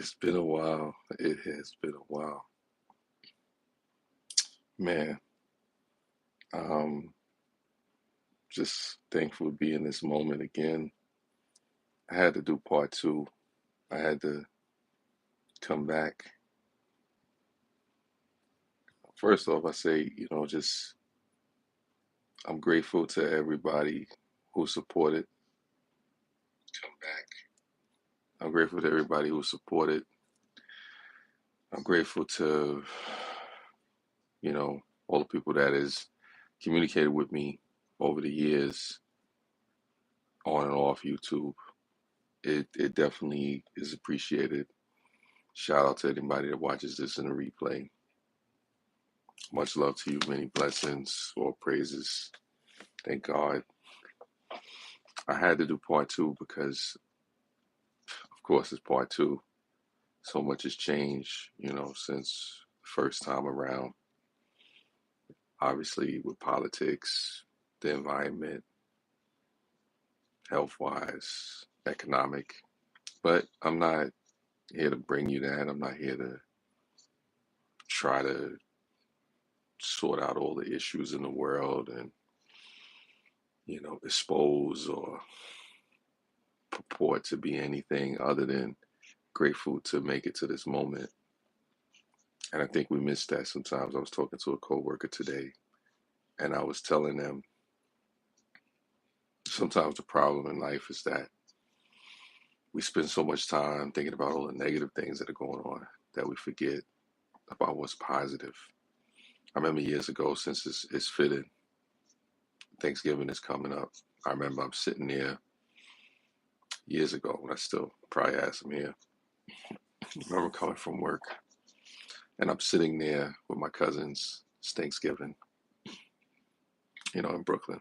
It's been a while. It has been a while. Man, um, just thankful to be in this moment again. I had to do part two. I had to come back. First off, I say, just I'm grateful to everybody who supported. Come back. I'm grateful to everybody who supported. I'm grateful to, all the people that has communicated with me over the years on and off YouTube. It definitely is appreciated. Shout out to anybody that watches this in a replay. Much love to you, many blessings, all praises. Thank God. I had to do part two because, of course, it's part two. So much has changed, since the first time around. Obviously, with politics, the environment, health wise, economic. But I'm not here to bring you that. I'm not here to try to sort out all the issues in the world and, expose or purport to be anything other than grateful to make it to this moment. And I think we miss that sometimes. I was talking to a coworker today and I was telling them sometimes the problem in life is that we spend so much time thinking about all the negative things that are going on that we forget about what's positive. I remember years ago, since it's fitting, Thanksgiving is coming up. I remember I'm sitting there years ago when I still probably had some here. I remember coming from work and I'm sitting there with my cousins. It's Thanksgiving, in Brooklyn.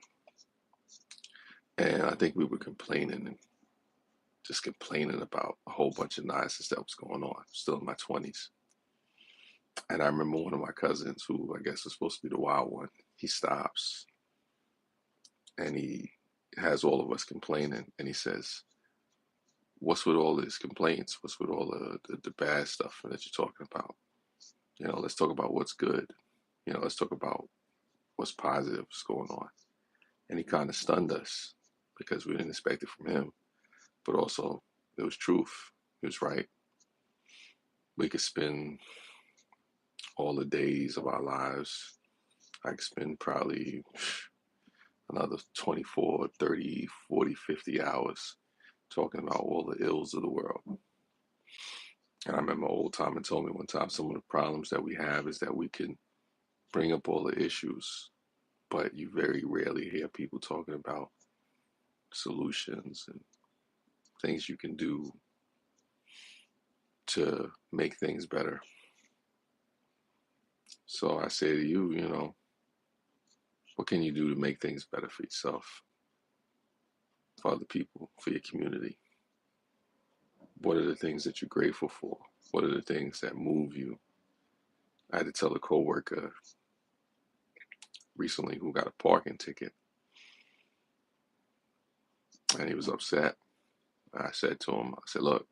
And I think we were complaining and just complaining about a whole bunch of nonsense that was going on, still in my 20s. And I remember one of my cousins, who I guess was supposed to be the wild one, he stops and he has all of us complaining. And he says, "What's with all these complaints? What's with all the bad stuff that you're talking about? Let's talk about what's good. Let's talk about what's positive, what's going on." And he kind of stunned us because we didn't expect it from him. But also, it was truth. He was right. We could spend all the days of our lives. I could spend probably another 24, 30, 40, 50 hours talking about all the ills of the world. And I remember old Tom told me one time some of the problems that we have is that we can bring up all the issues, but you very rarely hear people talking about solutions and things you can do to make things better. So I say to you, what can you do to make things better for yourself, for other people, for your community? What are the things that you're grateful for? What are the things that move you? I had to tell a coworker recently who got a parking ticket and he was upset. I said to him, I said, "Look,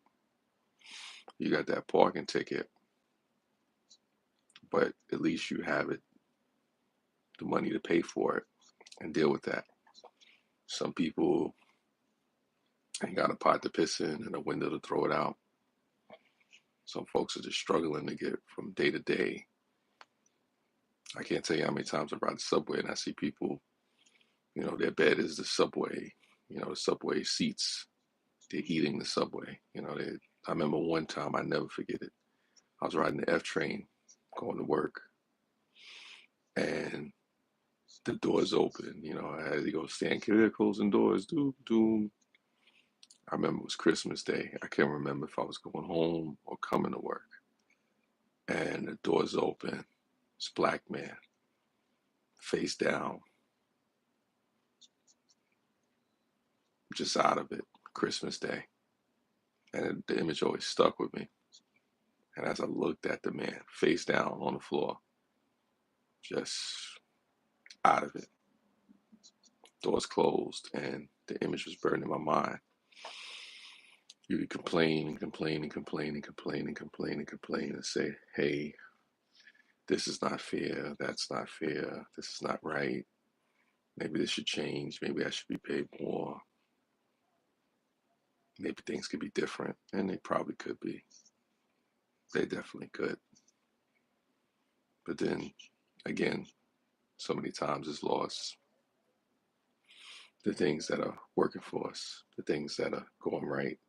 you got that parking ticket, but at least you have it, the money to pay for it and deal with that. Some people ain't got a pot to piss in and a window to throw it out. Some folks are just struggling to get from day to day. I can't tell you how many times I ride the subway and I see people, their bed is the subway, the subway seats. They're eating the subway. I remember one time, I never forget it. I was riding the F train going to work and the doors open. I had to go stand clear, closing doors, doom, doom. I remember it was Christmas Day. I can't remember if I was going home or coming to work. And the doors open. This black man, face down, just out of it, Christmas Day. And the image always stuck with me. And as I looked at the man, face down on the floor, just out of it, doors closed, and the image was burned in my mind. You could complain and complain and complain and complain and complain and complain and say, hey, this is not fair, that's not fair, this is not right, maybe this should change, maybe I should be paid more, maybe things could be different, and they probably could be. They definitely could. But then again, so many times it's lost. The things that are working for us, the things that are going right,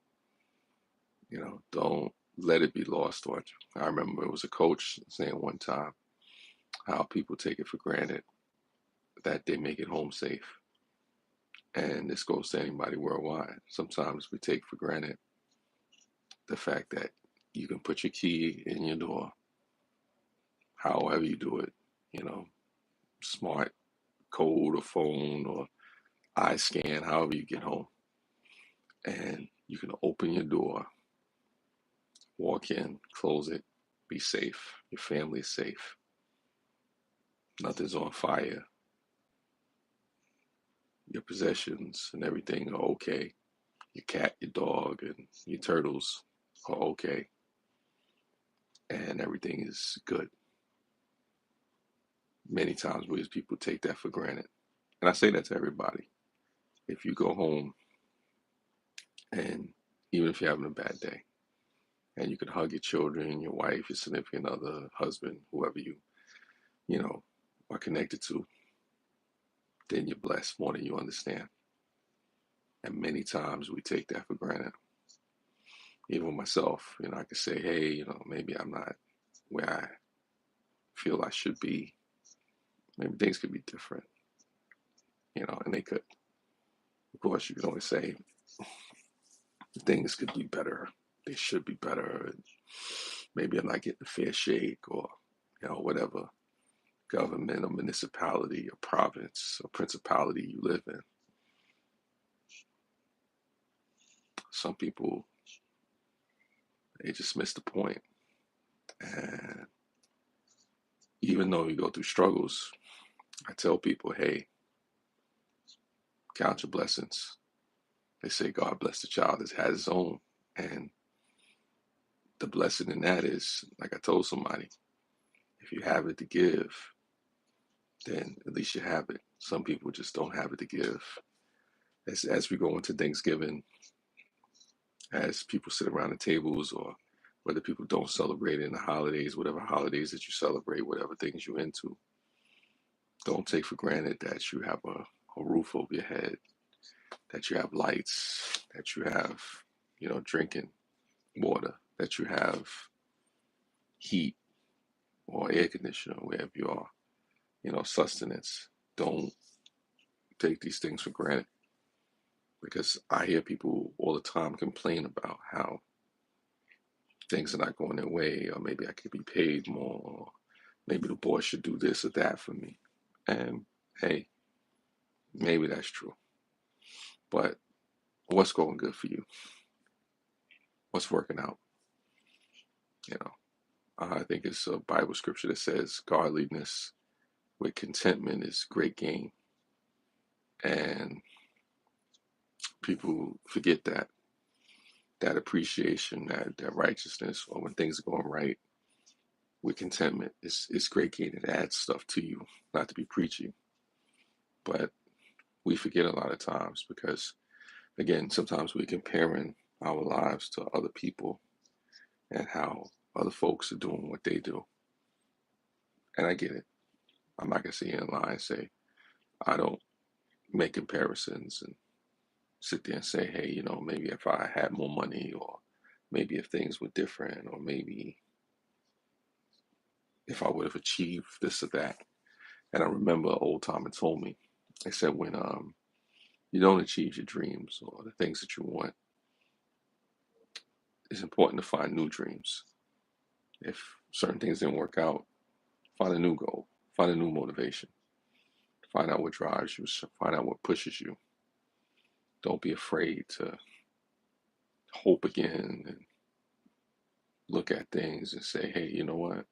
don't let it be lost on you. I remember it was a coach saying one time how people take it for granted that they make it home safe. And this goes to anybody worldwide. Sometimes we take for granted the fact that you can put your key in your door, however you do it, you know, smart code or phone or eye scan, however you get home. And you can open your door, walk in, close it, be safe. Your family is safe. Nothing's on fire. Your possessions and everything are okay. Your cat, your dog, and your turtles are okay. And everything is good. Many times we as people take that for granted. And I say that to everybody. If you go home and even if you're having a bad day, and you can hug your children, your wife, your significant other, husband, whoever you know, are connected to, then you're blessed more than you understand. And many times we take that for granted. Even myself, I could say, hey, maybe I'm not where I feel I should be. Maybe things could be different, and they could. Of course, you can always say things could be better. They should be better. Maybe I'm not getting a fair shake or, whatever government or municipality or province or principality you live in. Some people, they just miss the point. And even though you go through struggles, I tell people, hey, count your blessings. They say God bless the child that has his own. And the blessing in that is, like I told somebody, if you have it to give, then at least you have it. Some people just don't have it to give. As we go into Thanksgiving, as people sit around the tables, or whether people don't celebrate in the holidays, whatever holidays that you celebrate, whatever things you're into, don't take for granted that you have a roof over your head, that you have lights, that you have, drinking water, that you have heat or air conditioner wherever you are, sustenance. Don't take these things for granted, because I hear people all the time complain about how things are not going their way, or maybe I could be paid more, or maybe the boss should do this or that for me. And hey, maybe that's true. But what's going good for you? What's working out? You know, I think it's a Bible scripture that says godliness with contentment is great gain. And people forget that appreciation, that righteousness, or when things are going right with contentment, it's great gain. It adds stuff to you, not to be preachy. But we forget a lot of times because, again, sometimes we're comparing our lives to other people and how other folks are doing what they do. And I get it. I'm not going to sit here and lie and say I don't make comparisons and sit there and say, hey, maybe if I had more money, or maybe if things were different, or maybe if I would have achieved this or that. And I remember an old timer told me, they said when you don't achieve your dreams or the things that you want, it's important to find new dreams. If certain things didn't work out, find a new goal, find a new motivation, find out what drives you, find out what pushes you. Don't be afraid to hope again and look at things and say, hey, you know what?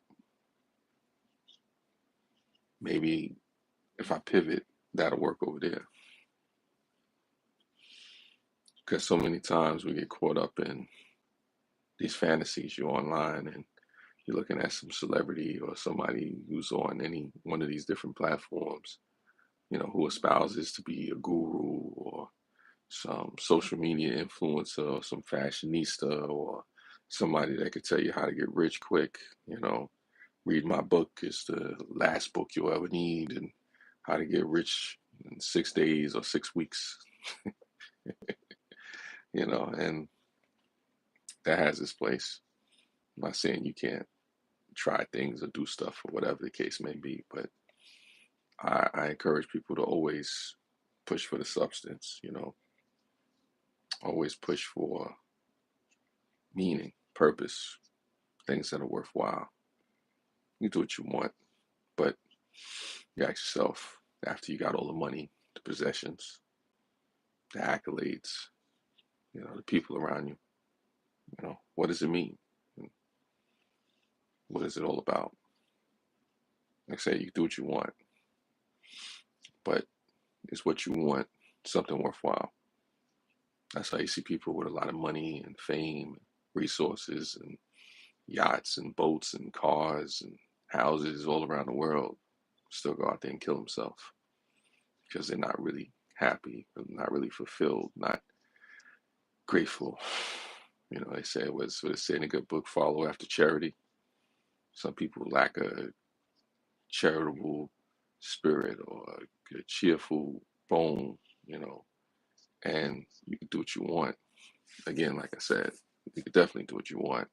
Maybe if I pivot, that'll work over there. because so many times we get caught up in these fantasies. You're online and you're looking at some celebrity or somebody who's on any one of these different platforms, who espouses to be a guru or some social media influencer or some fashionista or somebody that could tell you how to get rich quick. Read my book, is the last book you'll ever need, and how to get rich in 6 days or 6 weeks, and that has its place. I'm not saying you can't try things or do stuff or whatever the case may be, but I encourage people to always push for the substance, always push for meaning, purpose, things that are worthwhile. You do what you want, but you ask yourself, after you got all the money, the possessions, the accolades, the people around you, what does it mean? What is it all about? Like I say, you do what you want, but is what you want something worthwhile? That's how you see people with a lot of money and fame, resources, and yachts and boats and cars and houses all around the world still go out there and kill themselves because they're not really happy, not really fulfilled, not grateful. They say it was what they say in a good book, follow after charity. Some people lack a charitable spirit or a cheerful bone, and you can do what you want. Again, like I said, you can definitely do what you want.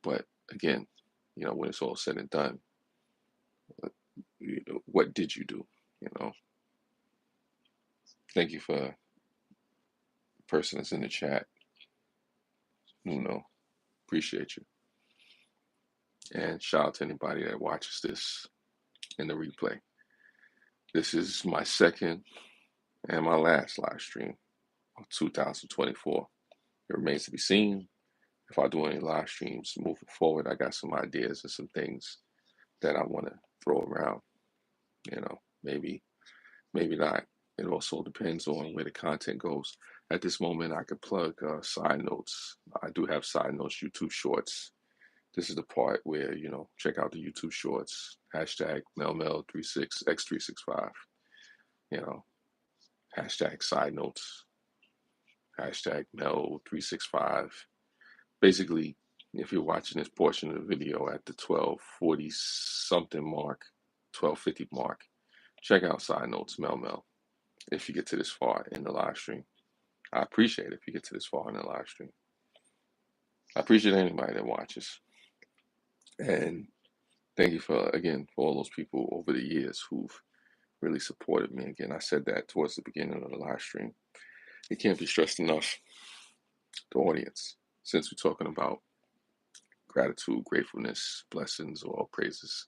But again, when it's all said and done, what did you do? You know, thank you for the person that's in the chat. Appreciate you. And shout out to anybody that watches this in the replay. This is my second and my last live stream of 2024. It remains to be seen if I do any live streams moving forward. I got some ideas and some things that I want to throw around. Maybe, maybe not. It also depends on where the content goes. At this moment, I could plug side notes. I do have side notes, YouTube shorts. This is the part where, check out the YouTube shorts, hashtag MelMel36X365, hashtag side notes, hashtag Mel365. Basically, if you're watching this portion of the video at the 12:40 something mark, 12:50 mark, check out side notes, Mel. If you get to this far in the live stream, I appreciate it if you get to this far in the live stream. I appreciate anybody that watches. And thank you for all those people over the years who've really supported me. Again, I said that towards the beginning of the live stream. It can't be stressed enough, the audience, since we're talking about gratitude, gratefulness, blessings, or all praises.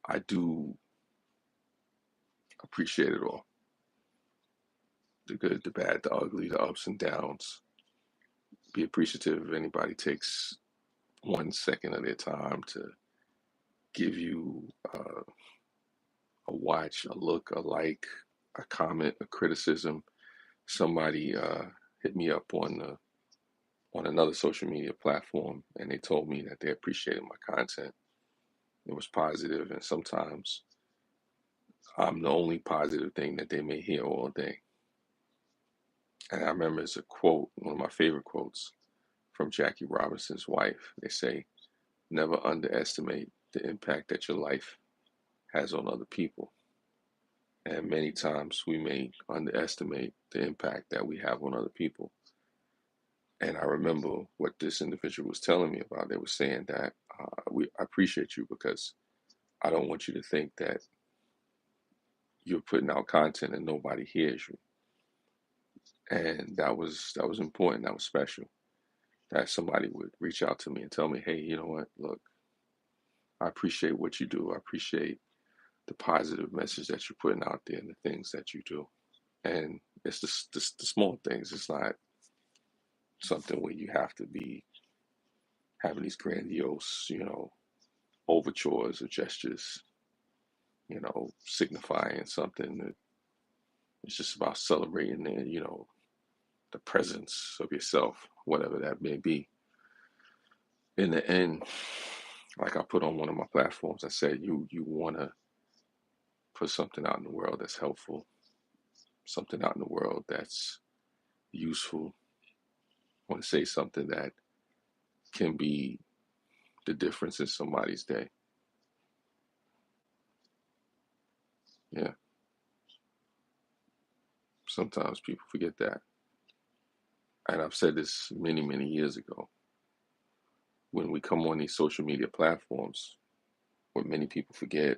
I do appreciate it all. The good, the bad, the ugly, the ups and downs. Be appreciative if anybody takes 1 second of their time to give you a watch, a look, a like, a comment, a criticism. Somebody hit me up on another social media platform, and they told me that they appreciated my content. It was positive, and sometimes I'm the only positive thing that they may hear all day. And I remember it's a quote, one of my favorite quotes from Jackie Robinson's wife. They say, never underestimate the impact that your life has on other people. And many times we may underestimate the impact that we have on other people. And I remember what this individual was telling me about. They were saying that I appreciate you because I don't want you to think that you're putting out content and nobody hears you. And that was important. That was special. That somebody would reach out to me and tell me, hey, you know what? Look, I appreciate what you do. I appreciate the positive message that you're putting out there and the things that you do. And it's the small things. It's not something where you have to be having these grandiose, overtures or gestures, signifying something. It's just about celebrating the the presence of yourself, whatever that may be. In the end, like I put on one of my platforms, I said, you want to put something out in the world that's helpful, something out in the world that's useful. I want to say something that can be the difference in somebody's day. Yeah, sometimes people forget that. And I've said this many, many years ago. When we come on these social media platforms, what many people forget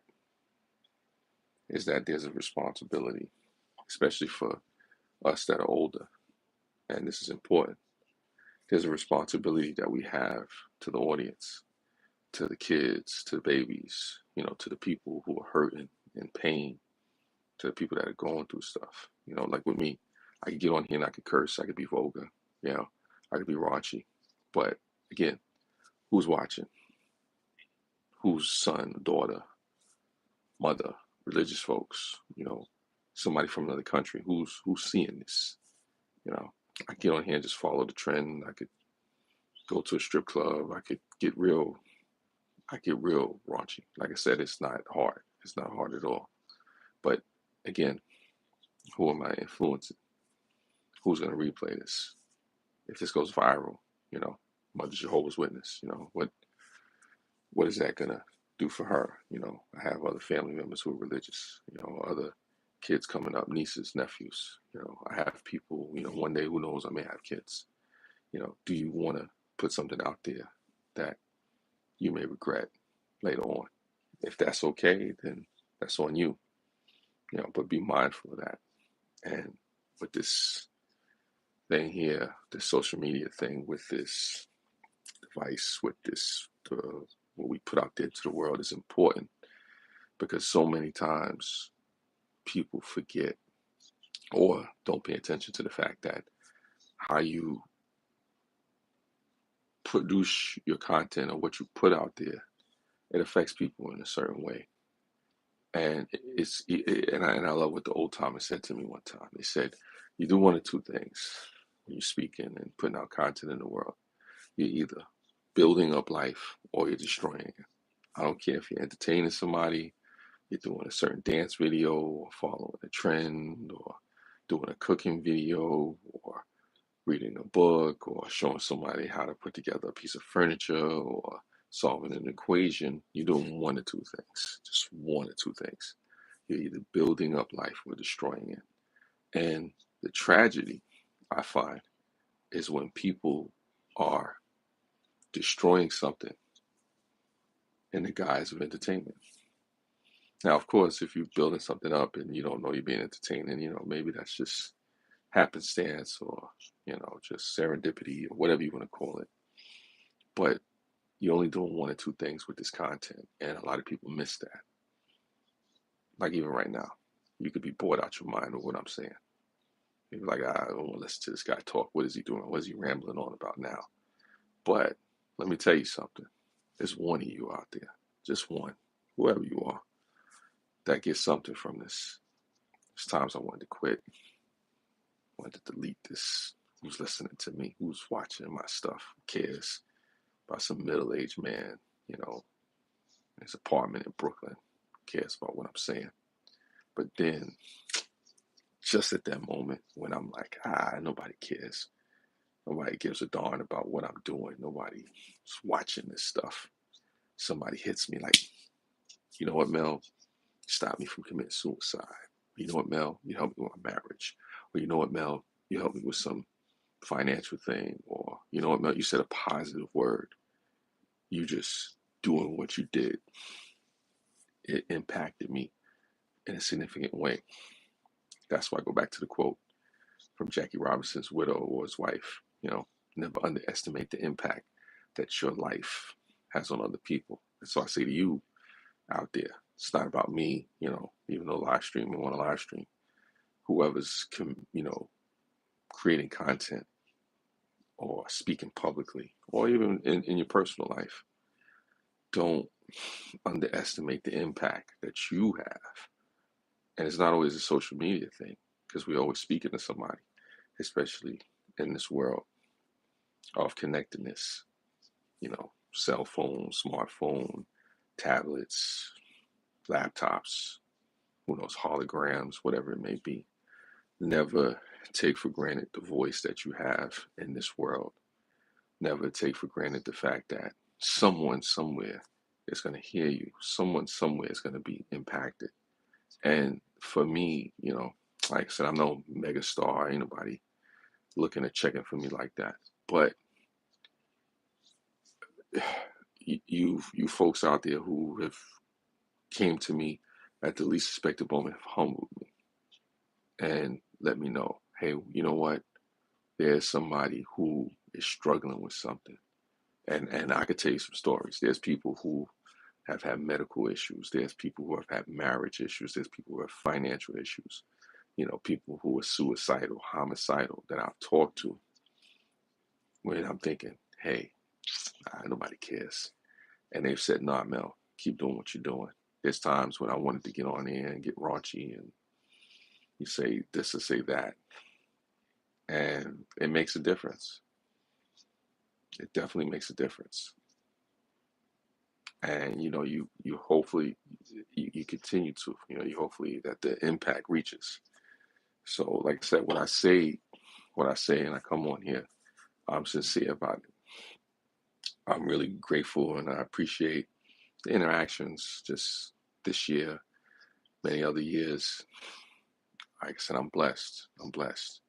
is that there's a responsibility, especially for us that are older. And this is important. There's a responsibility that we have to the audience, to the kids, to the babies, to the people who are hurting in pain, to the people that are going through stuff. Like with me, I could get on here and I could curse, I could be vulgar, I could be raunchy. But again, who's watching? Whose son, daughter, mother, religious folks, somebody from another country, who's seeing this? You know, I get on here and just follow the trend. I could go to a strip club. I get real raunchy. Like I said, it's not hard. It's not hard at all. But again, who am I influencing? Who's going to replay this? If this goes viral, you know, Mother Jehovah's Witness, what is that going to do for her? I have other family members who are religious, other kids coming up, nieces, nephews. I have people, one day, who knows, I may have kids. Do you want to put something out there that you may regret later on? If that's okay, then that's on you, but be mindful of that. And with this thing here, this social media thing, with this device, with this, what we put out there to the world is important, because so many times people forget or don't pay attention to the fact that how you produce your content or what you put out there, it affects people in a certain way. And and I love what the old timers said to me one time. They said, you do one of two things when you're speaking and putting out content in the world. You're either building up life or you're destroying it. I don't care if you're entertaining somebody, you're doing a certain dance video or following a trend or doing a cooking video or reading a book or showing somebody how to put together a piece of furniture or solving an equation. You're doing one or two things, just one or two things. You're either building up life or destroying it. And the tragedy, I find, is when people are destroying something in the guise of entertainment. Now, of course, if you're building something up and you don't know you're being entertaining, maybe that's just happenstance or, just serendipity or whatever you want to call it. But you're only doing one or two things with this content. And a lot of people miss that. Like even right now, you could be bored out your mind with what I'm saying. You're like, I don't want to listen to this guy talk. What is he doing? What is he rambling on about now? But let me tell you something. There's one of you out there, just one, whoever you are, that gets something from this. There's times I wanted to quit, wanted to delete this. Who's listening to me? Who's watching my stuff? Who cares about some middle-aged man, in his apartment in Brooklyn? Who cares about what I'm saying? But then, just at that moment when I'm like, nobody cares. Nobody gives a darn about what I'm doing. Nobody's watching this stuff. Somebody hits me like, you know what, Mel? Stop me from committing suicide. You know what, Mel? You help me with my marriage. Or you know what, Mel? You help me with some financial thing. Or you know what, Mel? You said a positive word. You just doing what you did. It impacted me in a significant way. That's why I go back to the quote from Jackie Robinson's widow or his wife. Never underestimate the impact that your life has on other people. And so I say to you out there, it's not about me, even though live stream, I want to live stream. Whoever's, creating content or speaking publicly or even in your personal life, don't underestimate the impact that you have. And it's not always a social media thing, because we're always speaking to somebody, especially in this world of connectedness, cell phone, smartphone, tablets, laptops, who knows, holograms, whatever it may be. Never take for granted the voice that you have in this world. Never take for granted the fact that someone somewhere is going to hear you. Someone somewhere is going to be impacted. And for me, like I said, I'm no mega star. Ain't nobody looking at checking for me like that. But you folks out there who have came to me at the least suspected moment have humbled me and let me know, hey, you know what? There's somebody who is struggling with something. And I could tell you some stories. There's people who have had medical issues. There's people who have had marriage issues. There's people who have financial issues. People who are suicidal, homicidal that I've talked to when I'm thinking, hey, nobody cares. And they've said, nah, Mel, keep doing what you're doing. There's times when I wanted to get on there and get raunchy and you say this or say that. And it makes a difference. It definitely makes a difference. And you hopefully you continue to, you hopefully that the impact reaches. So like I said, what I say and I come on here, I'm sincere about it. I'm really grateful and I appreciate the interactions just this year, many other years. Like I said, I'm blessed. I'm blessed.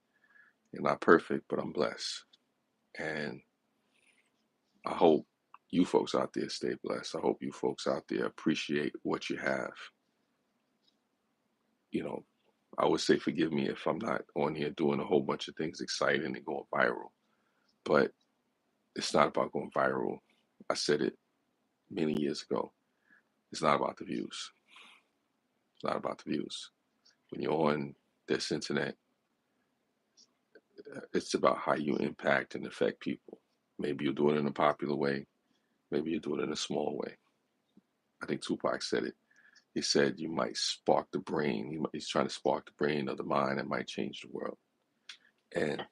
You're not perfect, but I'm blessed. And I hope you folks out there stay blessed. I hope you folks out there appreciate what you have. You know, I would say forgive me if I'm not on here doing a whole bunch of things exciting and going viral. But it's not about going viral. I said it many years ago. It's not about the views. It's not about the views. When you're on this internet, it's about how you impact and affect people. Maybe you do it in a popular way. Maybe you do it in a small way. I think Tupac said it. He said you might spark the brain. He's trying to spark the brain of the mind that might change the world. And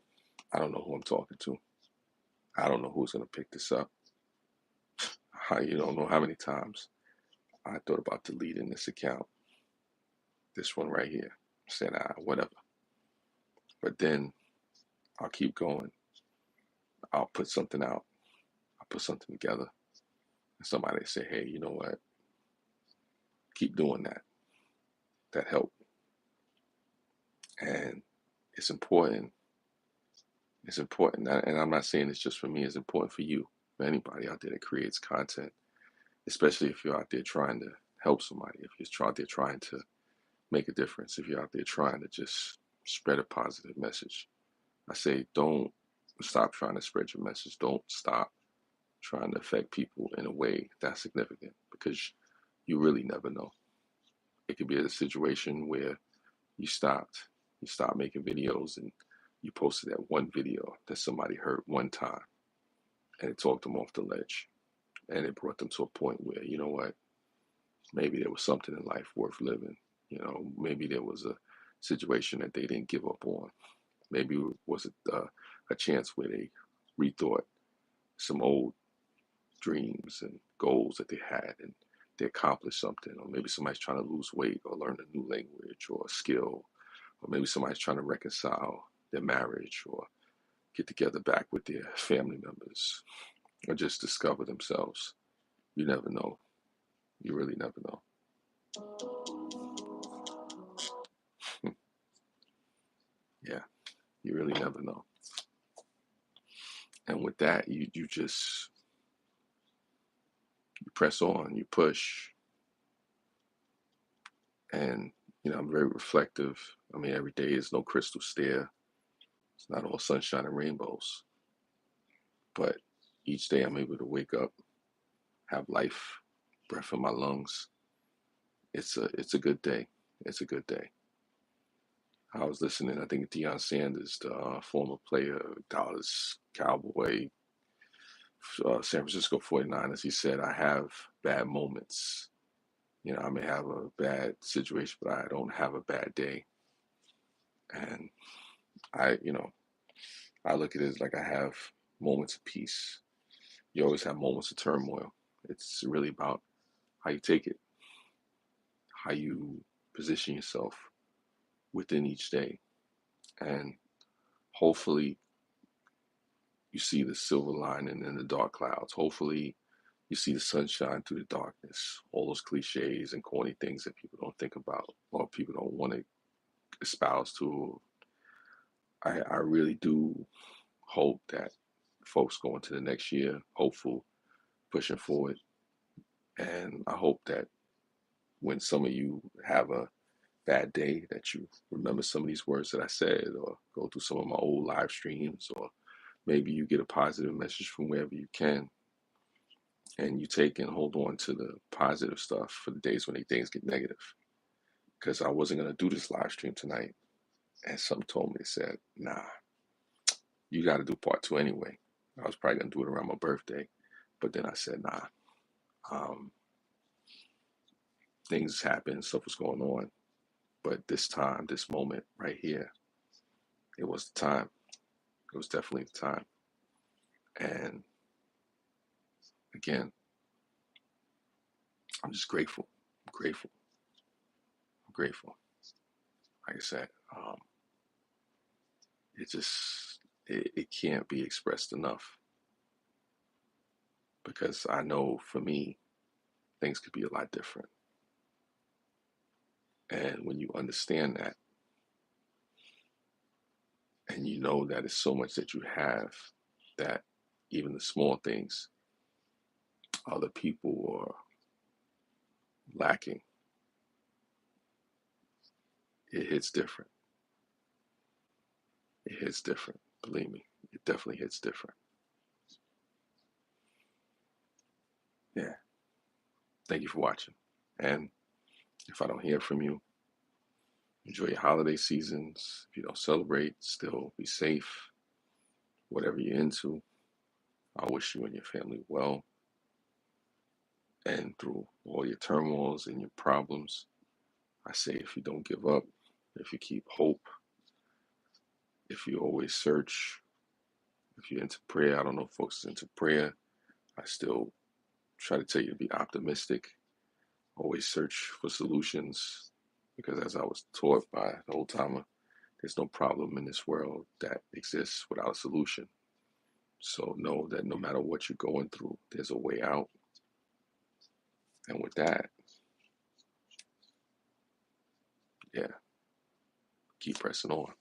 I don't know who I'm talking to. I don't know who's going to pick this up. You don't know how many times I thought about deleting this account, this one right here. Said, whatever. But then I'll keep going. I'll put something out. I'll put something together. And somebody say, hey, you know what? Keep doing that. That helped. And it's important. It's important. And I'm not saying it's just for me. It's important for you, for anybody out there that creates content, especially if you're out there trying to help somebody, if you're out there trying to make a difference, if you're out there trying to just spread a positive message. I say don't stop trying to spread your message. Don't stop trying to affect people in a way that's significant because you really never know. It could be a situation where you stopped making videos and you posted that one video that somebody heard one time and it talked them off the ledge and it brought them to a point where, you know what, maybe there was something in life worth living. Maybe there was a situation that they didn't give up on. Maybe it was a chance where they rethought some old dreams and goals that they had and they accomplished something. Or maybe somebody's trying to lose weight or learn a new language or a skill. Or maybe somebody's trying to reconcile their marriage or get together back with their family members or just discover themselves. You never know. You really never know. Yeah, you really never know. And with that, you just you press on, you push, and I'm very reflective. I mean, every day is no crystal stair. It's not all sunshine and rainbows, but each day I'm able to wake up, have life, breath in my lungs. It's a good day. It's a good day. I was listening. I think Deion Sanders, the former player, Dallas Cowboy, San Francisco 49ers, he said, "I have bad moments. I may have a bad situation, but I don't have a bad day." And I I look at it as like I have moments of peace. You always have moments of turmoil. It's really about how you take it, how you position yourself within each day. And hopefully you see the silver lining in the dark clouds. Hopefully you see the sunshine through the darkness. All those cliches and corny things that people don't think about or people don't want to espouse to. I really do hope that folks go into the next year hopeful, pushing forward. And I hope that when some of you have a bad day, that you remember some of these words that I said, or go through some of my old live streams, or maybe you get a positive message from wherever you can, and you take and hold on to the positive stuff for the days when things get negative. Because I wasn't going to do this live stream tonight, and some told me, they said, nah, you got to do part two anyway. I was probably going to do it around my birthday, but then I said, nah, um, things happen, stuff was going on. But this time, this moment right here, it was the time. It was definitely the time. And again, I'm just grateful. I'm grateful. I'm grateful. Like I said, it just it can't be expressed enough, because I know for me things could be a lot different. And when you understand that, and you know that it's so much that you have, that even the small things other people are lacking, it hits different. It hits different. Believe me, it definitely hits different. Yeah. Thank you for watching. And if I don't hear from you, enjoy your holiday seasons. If you don't celebrate, still be safe. Whatever you're into, I wish you and your family well. And through all your turmoils and your problems, I say if you don't give up, if you keep hope, if you always search, if you're into prayer, I don't know if folks are into prayer. I still try to tell you to be optimistic. Always search for solutions, because as I was taught by the old timer, there's no problem in this world that exists without a solution. So know that no matter what you're going through, there's a way out. And with that, yeah, keep pressing on.